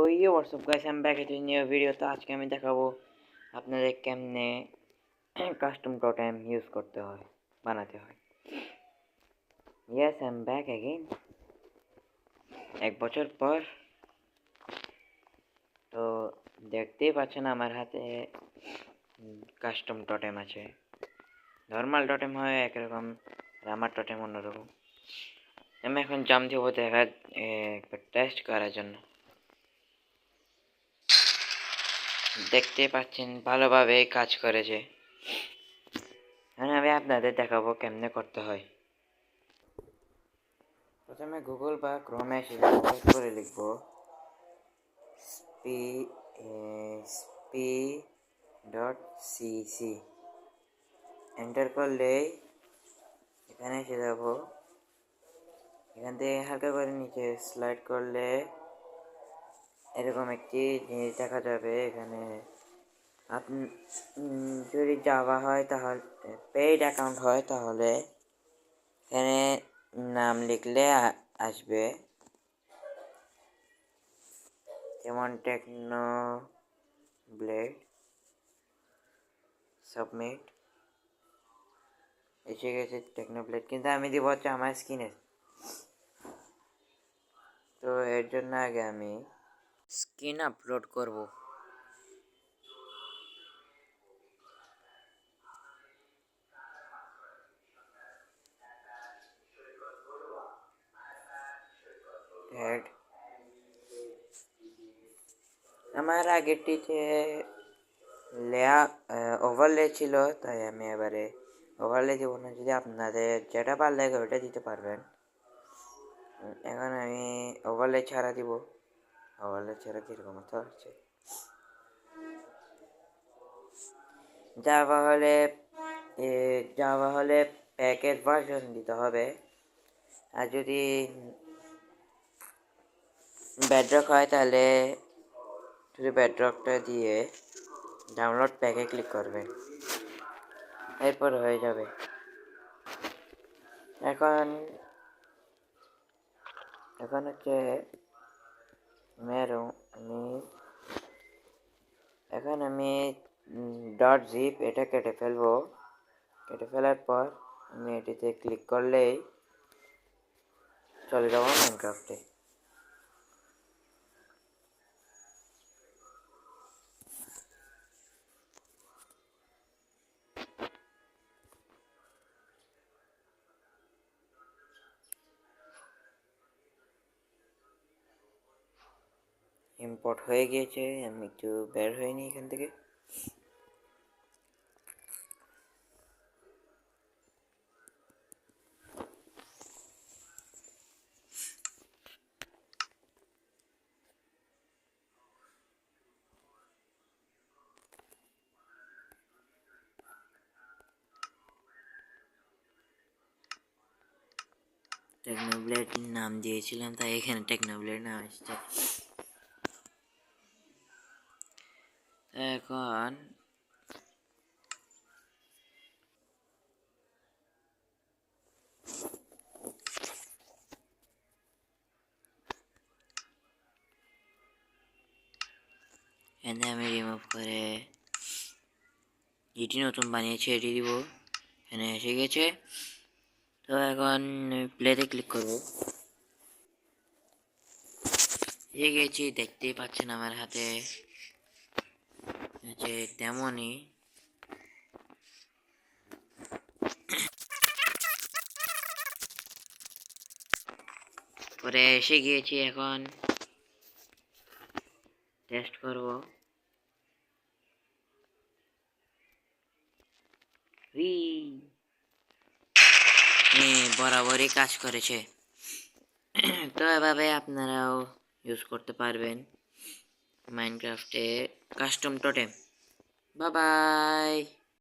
ये WhatsApp guys, हम back at new video. तो आज के मैं দেখাবো আপনাদের কেমনে কাস্টম টোটেম ইউজ করতে হয়, বানাতে হয়। Yes, I am back again এক বছর পর। তো দেখতেই পাচ্ছেন আমার হাতে কাস্টম টোটেম আছে। নরমাল টোটেম হয় একরকম, আর আমার টোটেম অন্যরকম। আমি এখন জাম দিব দেখা একবার টেস্ট করার জন্য। দেখতে পাচ্ছেন ভালোভাবে কাজ করেছে। আমি আপনাদের দেখাবো কেমনে করতে হয়। প্রথমে গুগল বা ক্রোমে এসে সার্চ করে লিখব sp.cc। এন্টার করলেই এখানে এসে যাব। এখান থেকে হালকা করে নিচে স্লাইড করলে এরকম একটি জিনিস দেখা যাবে। এখানে আপনি যদি জাভা হয় তাহলে পেইড অ্যাকাউন্ট হয় তাহলে এখানে নাম লিখলে আসবে, যেমন টেকনো ব্লেড। সাবমিট এসে গেছে টেকনো ব্লেড, কিন্তু আমি দিব হচ্ছে আমার স্ক্রিনে। তো এর জন্য আগে আমি স্ক্রিন আপলোড করব। অ্যাড আমার আগেরটিতে লেয়া ওভারলে ছিল, তাই আমি এবারে ওভারলে দিব না। যদি আপনাদের যেটা ভালো লাগে ওটা দিতে পারবেন। এখন আমি ওভারলে ছাড়া দিব। ওভারলে ছাড়া কীরকম হচ্ছে, জাভা হলে প্যাকেজ ভার্সন দিতে হবে। আর যদি বেডরক হয় তাহলে শুধু বেডরকটা দিয়ে ডাউনলোড প্যাকে ক্লিক করবেন, এরপর হয়ে যাবে। এখন হচ্ছে আমি ডট জিপ এটা কেটে ফেলবো। কেটে ফেলার পর আমি এটিতে ক্লিক করলেই চলে যাবো মাইনক্রাফটে। ইম্পোর্ট হয়ে গিয়েছে, আমি একটু বের হইনি এখান থেকে। টেকনোব্লেড নাম দিয়েছিলাম, তাই এখানে টেকনোব্লেড নাম আসছে। এখন এখানে আমি রিমুভ করে যেটি নতুন বানিয়েছি এটি দিব। এখানে এসে গেছে। তো এখন প্লেতে ক্লিক করব। এসে গেছি, দেখতেই পাচ্ছেন আমার হাতে আছে তেমনই। পরে এসে গিয়েছি, এখন টেস্ট করব। বরাবরই কাজ করেছে। তো এভাবে আপনারাও ইউজ করতে পারবেন মাইনক্রাফটে কাস্টম টোটেম। Bye bye.